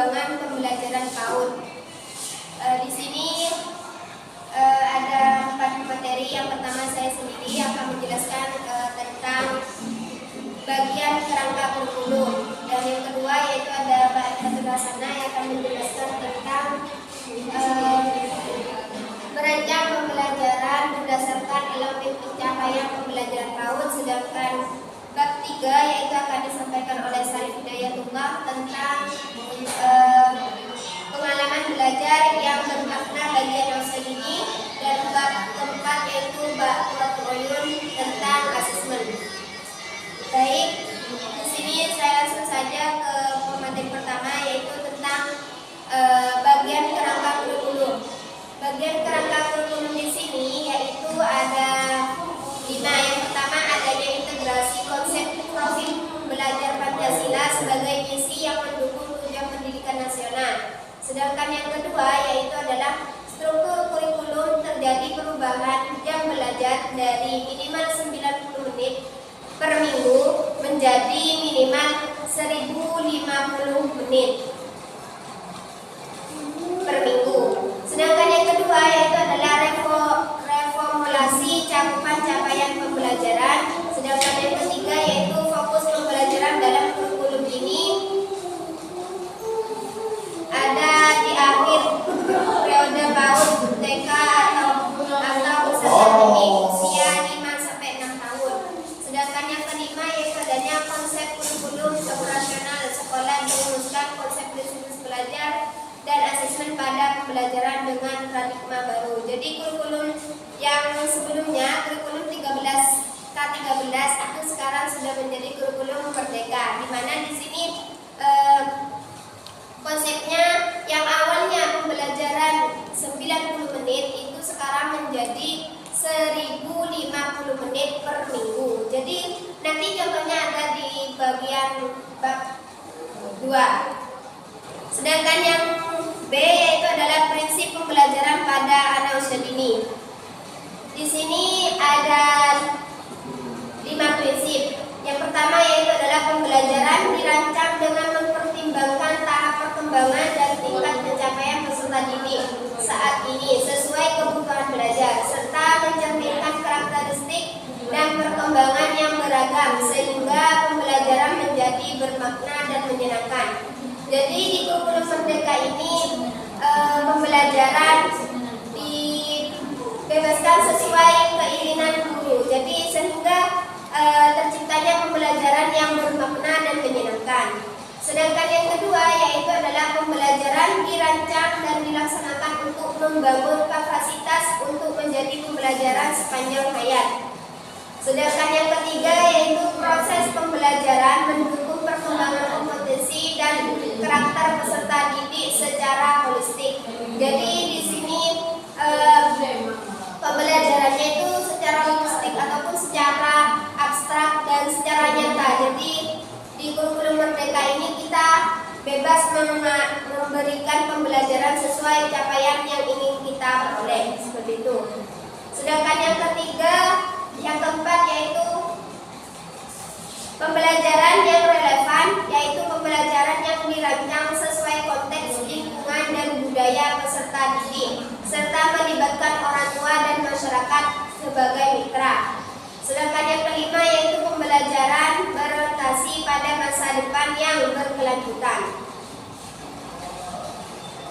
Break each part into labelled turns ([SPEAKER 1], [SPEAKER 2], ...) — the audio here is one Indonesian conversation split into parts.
[SPEAKER 1] perkembangan pembelajaran PAUD. Di sini ada 4 materi. Yang pertama saya sendiri akan menjelaskan tentang bagian kerangka kurikulum, dan yang kedua yaitu ada Pak Hasana yang akan menjelaskan tentang merancang pembelajaran berdasarkan elemen pencapaian pembelajaran PAUD, sedangkan bab 3 yaitu akan disampaikan oleh Syarif Hidayatullah tentang pengalaman belajar yang bermakna bagi anak ini, dan bab keempat yaitu bab Qur'atul tentang asesmen. Baik, di sini saya langsung saja ke materi pertama yaitu tentang bagian kerangka kurikulum. Bagian kerangka kurikulum di sini yaitu ada 5. Yang pertama adanya integrasi konsep profil belajar Pancasila sebagai misi yang mendukung tujuan pendidikan nasional. Sedangkan yang kedua yaitu adalah struktur kurikulum terjadi perubahan jam belajar dari minimal 90 menit per minggu menjadi minimal 1050 menit per minggu. Sedangkan yang kedua yaitu adalah reformulasi cakupan capaian pembelajaran. Sedangkan yang ketiga yaitu fokus pembelajaran dalam kurikulum ini ada di akhir periode PAUD TK atau peserta didik usia 5-6 tahun. Sedangkan yang kelima yaitu adanya konsep kurikulum operasional sekolah merumuskan konsep disiplin belajar dan asesmen pada pembelajaran dengan paradigma baru. Jadi kurikulum yang sebelumnya, kurikulum 13K13 itu sekarang sudah menjadi kurikulum Merdeka, di mana di sini konsepnya yang awalnya pembelajaran 90 menit itu sekarang menjadi 1050 menit per minggu. Jadi nanti contohnya ada di bagian bab 2. Sedangkan yang B yaitu adalah prinsip pembelajaran pada anak usia dini. Di sini ada 5 prinsip. Yang pertama yaitu adalah pembelajaran dirancang dengan mempertimbangkan tahap perkembangan dan tingkat pencapaian peserta didik saat ini sesuai kebutuhan belajar, serta mencerminkan karakteristik dan perkembangan yang beragam sehingga pembelajaran menjadi bermakna dan menyenangkan. Jadi di kurikulum Merdeka ini pembelajaran dibebaskan sesuai keinginan guru. Jadi sehingga terciptanya pembelajaran yang bermakna dan menyenangkan. Sedangkan yang kedua yaitu adalah pembelajaran dirancang dan dilaksanakan untuk membangun kapasitas untuk menjadi pembelajaran sepanjang hayat. Sedangkan yang ketiga yaitu proses pembelajaran mendukung perkembangan kompetensi dan karakter peserta didik secara holistik. Jadi di sini pembelajarannya itu secara holistik ataupun secara abstrak dan secara nyata. Jadi di kurikulum Merdeka ini kita bebas memberikan pembelajaran sesuai capaian yang ingin kita peroleh, seperti itu. Sedangkan yang ketiga, yang keempat yaitu pembelajaran yang relevan, yaitu pembelajaran yang dirancang sesuai konteks lingkungan dan budaya peserta didik, serta melibatkan orang tua dan masyarakat sebagai mitra. Sedangkan yang kelima yaitu pembelajaran berorientasi pada masa depan yang berkelanjutan.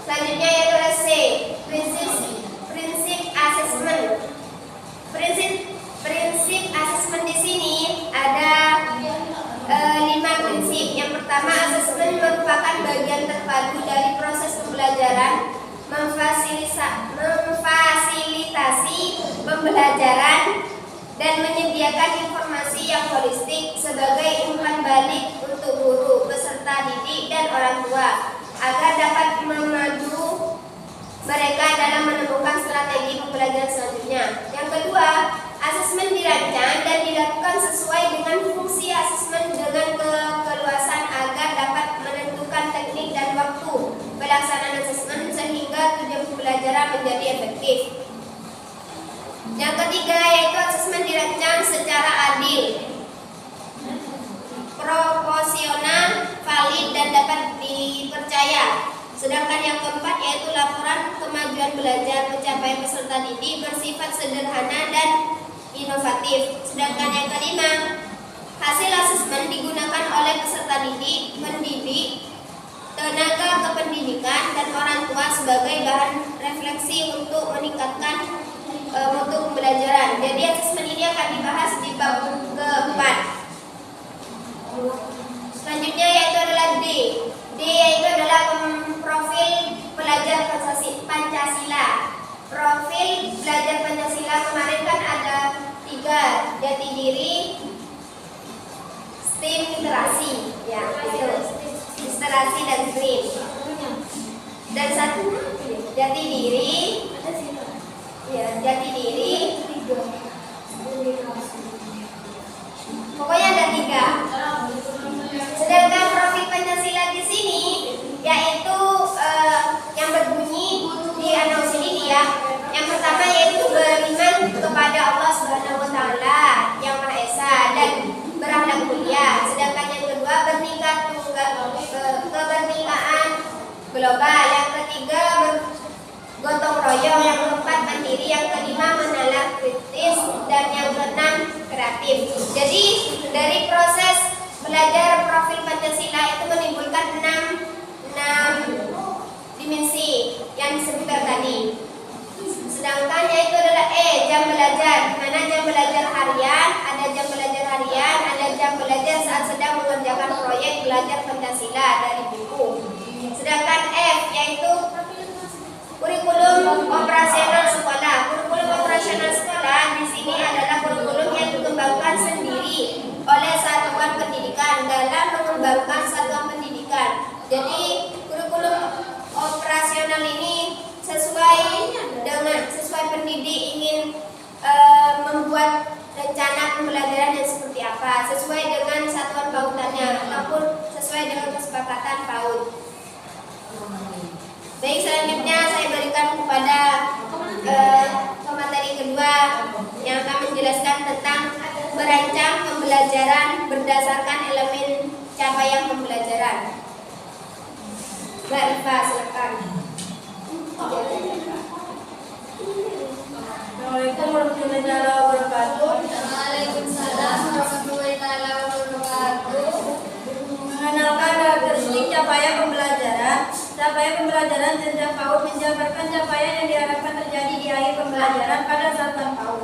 [SPEAKER 1] Selanjutnya yaitu C, prinsip asesmen. Prinsip asesmen di sini ada 5 prinsip. Yang pertama, asesmen merupakan bagian terpadu dari proses pembelajaran, memfasilitasi pembelajaran dan menyediakan informasi yang holistik sebagai umpan balik untuk guru, peserta didik, dan orang tua agar dapat memandu mereka dalam menemukan strategi pembelajaran selanjutnya. Yang kedua, asesmen dirancang dan dilakukan sesuai dengan fungsi asesmen dengan keluasan agar dapat menentukan teknik dan waktu pelaksanaan asesmen sehingga tujuan pembelajaran menjadi efektif. Yang ketiga yaitu asesmen dirancang secara adil, proporsional, valid, dan dapat dipercaya. Sedangkan yang keempat yaitu laporan kemajuan belajar pencapaian peserta didik bersifat sederhana dan inovatif. Sedangkan yang kelima, hasil asesmen digunakan oleh peserta didik, pendidik, tenaga kependidikan, dan orang tua sebagai bahan refleksi untuk meningkatkan mutu pembelajaran. Jadi asesmen ini akan dibahas di bab keempat. Selanjutnya yaitu adalah D. D yaitu adalah profil pelajar Pancasila. Profil belajar Pancasila kemarin kan ada 3, jati diri, STEAM, literasi, ya itu, literasi dan STEAM. Dan satu jati diri, ya jati diri. Pokoknya ada 3. Sedangkan profil Pancasila di sini yaitu yang berbunyi di annos ini ya. Yang pertama yaitu beriman kepada Allah Subhanahu wa taala yang Maha Esa dan berakhlak mulia. Sedangkan yang kedua bertingkat kebernikaan global. Yang ketiga bergotong royong. Yang keempat mandiri. Yang kelima menalar kritis. Dan yang keenam kreatif. Jadi dari proses belajar profil Pancasila itu menimbulkan 6 dimensi yang disebutkan tadi. Sedangkan yaitu adalah jam belajar. Di mana jam belajar harian, ada jam belajar harian, ada jam belajar saat sedang mengerjakan proyek belajar Pancasila dari buku. Sedangkan F yaitu kurikulum operasional sekolah. Kurikulum operasional sekolah di sini adalah kurikulum yang dikembangkan sendiri oleh satuan pendidikan dalam mengembangkan satuan pendidikan. Jadi kurikulum operasional ini sesuai pendidik ingin membuat rencana pembelajaran yang seperti apa, sesuai dengan satuan pautannya ataupun sesuai dengan kesepakatan PAUD. Baik, selanjutnya saya berikan kepada materi kedua yang akan menjelaskan tentang merancang pembelajaran berdasarkan elemen capaian pembelajaran. Mbak Rifa, silakan.
[SPEAKER 2] Assalamualaikum warahmatullahi wabarakatuh.
[SPEAKER 1] Waalaikumsalam warahmatullahi wabarakatuh.
[SPEAKER 2] Mengenalkan karakteristik capaian pembelajaran. Capaian pembelajaran jenjang PAUD menjabarkan capaian yang diharapkan terjadi di akhir pembelajaran pada satuan PAUD.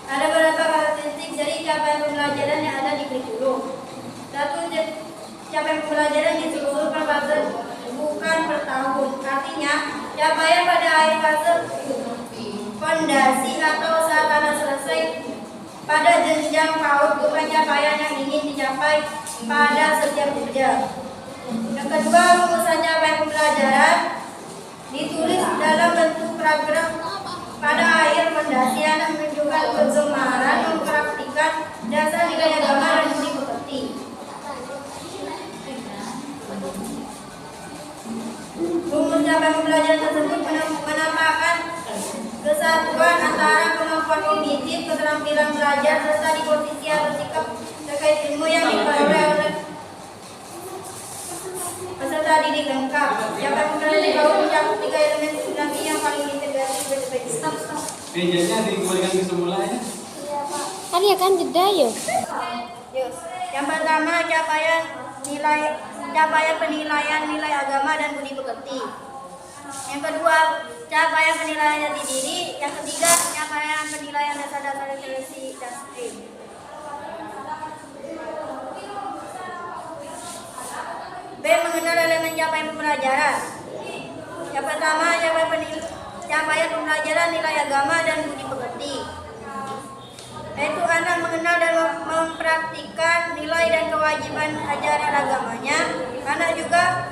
[SPEAKER 2] Ada beberapa karakteristik dari capaian pembelajaran yang ada di kurikulum. 1. Capaian pembelajaran disusun per fase, bukan per tahun. Artinya, capaian pada akhir fase fondasi atau saat anak selesai pada jenjang PAUD, bukan capaian yang ingin dicapai pada setiap jenjang. Yang kedua, rumusan capaian pembelajaran ditulis dalam bentuk paragraf. Pada akhir fondasi anak menunjukkan kegemaran mempraktikkan dasar nilai agama dan budi pekerti. Rumus capaian pembelajaran tersebut menampakkan kesatuan antara kemampuan kognitif, keterampilan belajar, serta di posisi atau sikap terkait ilmu yang diperoleh oleh peserta didik lengkap. Capaian pembelajaran kalau mencakup 3 elemen fundamental yang paling integrasi berbagai.
[SPEAKER 3] Mejanya dikembalikan ke semula ya?
[SPEAKER 4] Kan ya kan jeda yuk.
[SPEAKER 2] Yang pertama capaian penilaian nilai agama dan budi pekerti. Yang kedua, capaian penilaian jati diri. Yang ketiga, capaian penilaian dasar-dasar literasi dan STEAM. B. Mengenal elemen capaian pembelajaran. Yang pertama, capaian pembelajaran nilai agama dan budi pekerti, yaitu anak mengenal dan mempraktikkan nilai dan kewajiban ajaran agamanya. Anak juga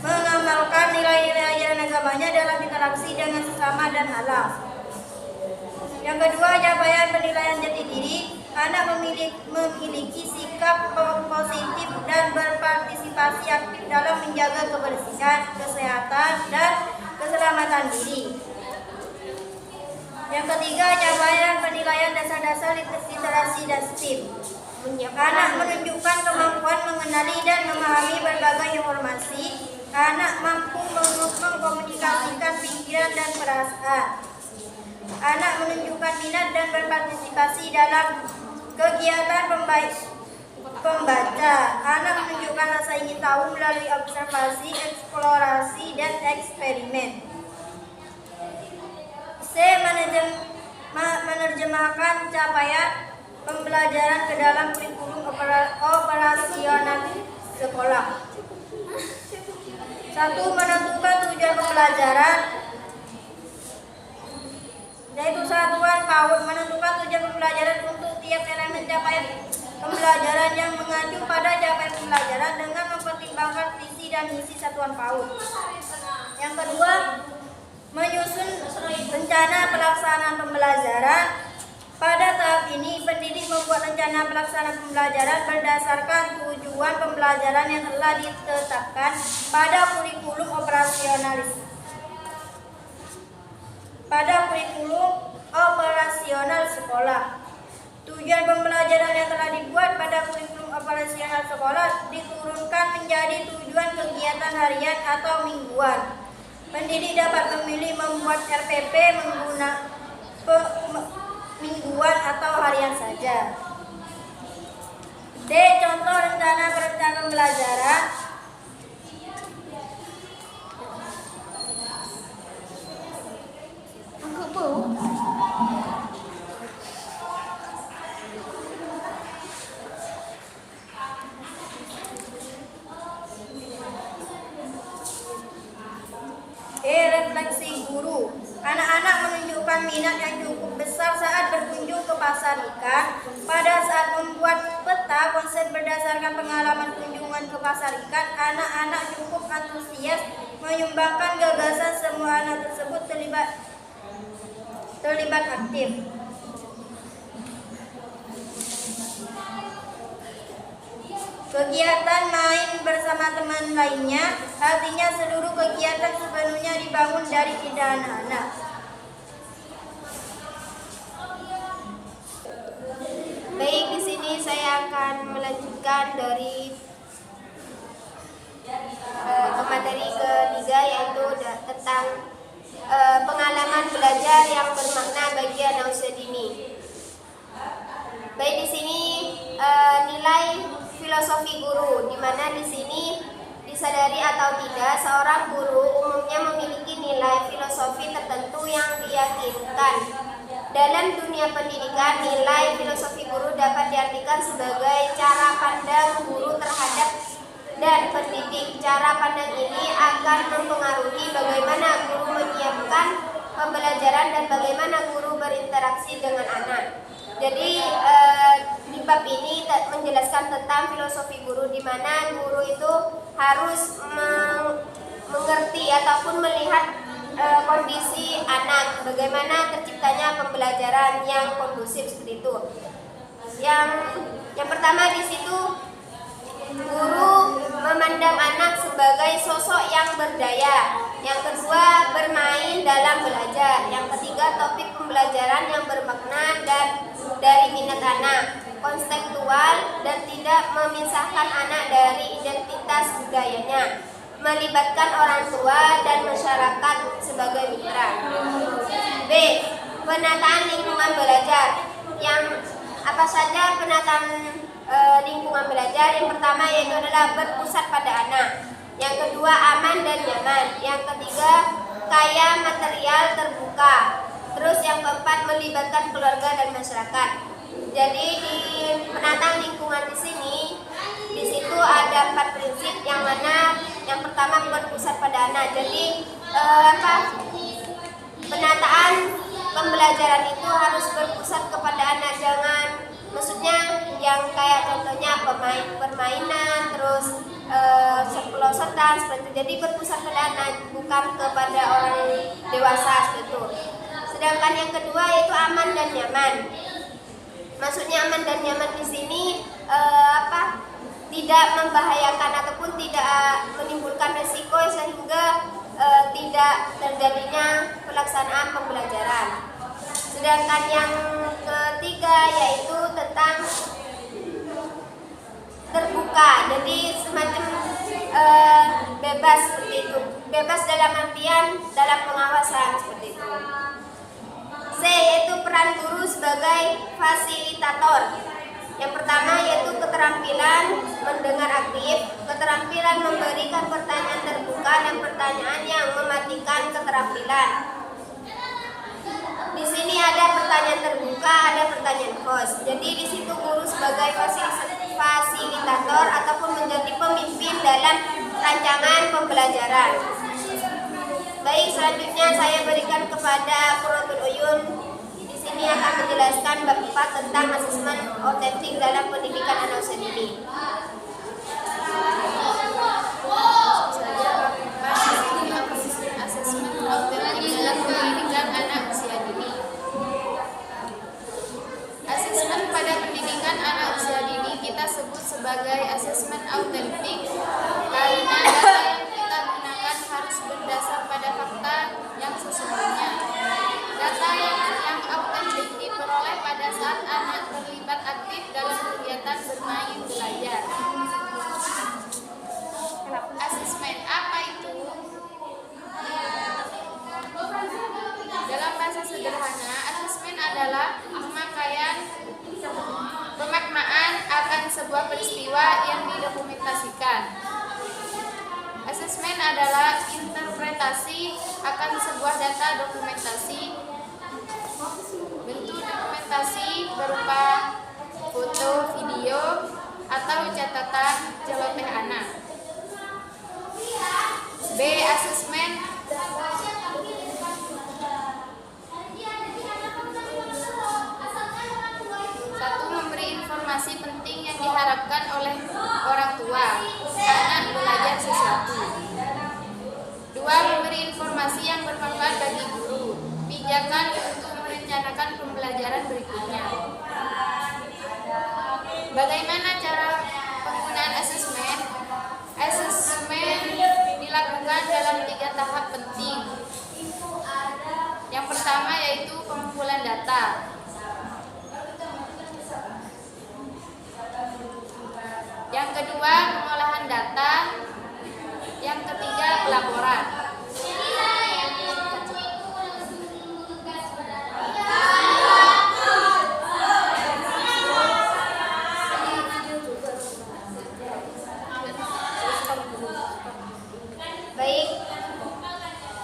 [SPEAKER 2] mengamalkan nilai-nilai ajaran agamanya dalam interaksi dengan sesama dan alam. Yang kedua, capaian penilaian jati diri. Anak memiliki sikap positif dan berpartisipasi aktif dalam menjaga kebersihan, kesehatan, dan keselamatan diri. Yang ketiga, capaian penilaian dasar-dasar literasi dan STEAM. Anak menunjukkan kemampuan mengenali dan memahami berbagai berbagai informasi, anak mampu mengkomunikasikan pikiran dan perasaan. Anak menunjukkan minat dan berpartisipasi dalam kegiatan pembaca. Anak menunjukkan rasa ingin tahu melalui observasi, eksplorasi, dan eksperimen. C. Menerjemahkan capaian pembelajaran ke dalam kurikulum operasional sekolah. 1. Menentukan tujuan pembelajaran, yaitu satuan PAUD. Menentukan tujuan pembelajaran untuk tiap elemen capaian pembelajaran yang mengacu pada capaian pembelajaran dengan mempertimbangkan visi dan misi satuan PAUD. Yang kedua, menyusun rencana pelaksanaan pembelajaran. Pada tahap ini, pendidik membuat rencana pelaksanaan pembelajaran berdasarkan tujuan pembelajaran yang telah ditetapkan pada kurikulum operasional sekolah. Tujuan pembelajaran yang telah dibuat pada kurikulum operasional sekolah diturunkan menjadi tujuan kegiatan harian atau mingguan. Pendidik dapat memilih membuat RPP mingguan atau harian saja. D. Contoh rencana perencanaan pembelajaran. Refleksi guru. Anak-anak menunjukkan minat yang cukup besar saat berkunjung ke pasar ikan. Pada saat membuat peta konsep berdasarkan pengalaman kunjungan ke pasar ikan, anak-anak cukup antusias menyumbangkan gagasan. Semua anak tersebut terlibat aktif. Kegiatan main bersama teman lainnya, artinya seluruh kegiatan sepenuhnya dibangun dari ide anak-anak.
[SPEAKER 1] Baik, di sini saya akan melanjutkan dari materi ketiga, yaitu tentang pengalaman belajar yang bermakna bagi anak usia dini. Baik, di sini nilai filosofi guru, di mana di sini disadari atau tidak, seorang guru umumnya memiliki nilai filosofi tertentu yang diyakinkan. Dalam dunia pendidikan, nilai filosofi guru dapat diartikan sebagai cara pandang guru terhadap dan pendidik. Cara pandang ini akan mempengaruhi bagaimana guru menyiapkan pembelajaran dan bagaimana guru berinteraksi dengan anak. Jadi di bab ini menjelaskan tentang filosofi guru, di mana guru itu harus mengerti ataupun melihat kondisi anak, bagaimana terciptanya pembelajaran yang kondusif seperti itu. Yang pertama di situ, guru memandang anak sebagai sosok yang berdaya. Yang kedua, bermain dalam belajar. Yang ketiga, topik pembelajaran yang bermakna dan dari minat anak, konstekstual dan tidak memisahkan anak dari identitas budayanya, melibatkan orang tua dan masyarakat sebagai mitra. B. Penataan lingkungan belajar. Yang apa saja penataan lingkungan belajar? Yang pertama yaitu adalah berpusat pada anak. Yang kedua, aman dan nyaman. Yang ketiga, kaya material terbuka. Terus yang keempat, melibatkan keluarga dan masyarakat. Jadi di penataan lingkungan di situ ada 4 prinsip, yang mana yang pertama berpusat pada anak. Jadi penataan pembelajaran itu harus berpusat kepada anak, maksudnya yang kayak contohnya permainan, terus sepelosotan seperti itu. Jadi berpusat pada anak, bukan kepada orang dewasa seperti itu. Sedangkan yang kedua yaitu aman dan nyaman. Maksudnya aman dan nyaman di sini tidak membahayakan ataupun tidak menimbulkan resiko sehingga tidak terjadinya pelaksanaan pembelajaran. Sedangkan yang ketiga yaitu tentang terbuka. Jadi semacam bebas seperti itu. Bebas dalam artian dalam pengawasan seperti itu. C yaitu peran guru sebagai fasilitator. Yang pertama yaitu keterampilan mendengar aktif, keterampilan memberikan pertanyaan terbuka, dan pertanyaan yang mematikan keterampilan. Di sini ada pertanyaan terbuka, ada pertanyaan host. Jadi di situ guru sebagai fasilitator ataupun menjadi pemimpin dalam rancangan pembelajaran. Baik, selanjutnya saya berikan kepada Qurratul Uyun. Di sini akan menjelaskan bab 4 tentang asesmen autentik dalam pendidikan anak usia dini.
[SPEAKER 5] Asesmen autentik dalam pendidikan anak usia dini. Asesmen pada pendidikan anak usia dini kita sebut sebagai asesmen autentik karena data yang kita gunakan harus berdasar pada fakta yang sesungguhnya. Data yang autentik diperoleh pada saat anak terlibat aktif dalam kegiatan bermain belajar. Asesmen apa itu? Dalam bahasa sederhana, asesmen adalah pemaknaan akan sebuah peristiwa yang didokumentasikan. Asesmen adalah interpretasi akan sebuah data dokumentasi. Bentuk dokumentasi berupa foto, video, atau catatan celoteh anak. B. Asesmen memberi informasi penting yang diharapkan oleh orang tua anak belajar sesuatu. 2. Memberi informasi yang bermanfaat bagi guru, pijakan untuk merencanakan pembelajaran berikutnya. Bagaimana cara penggunaan asesmen? Asesmen dilakukan dalam 3 tahap penting. Yang pertama yaitu pengumpulan data. Yang kedua, pengolahan data. Yang ketiga, pelaporan.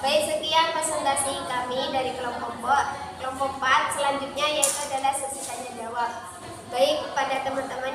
[SPEAKER 1] Baik, sekian presentasi kami dari kelompok 4. Selanjutnya yaitu adalah sesi tanya jawab. Baik, pada teman-teman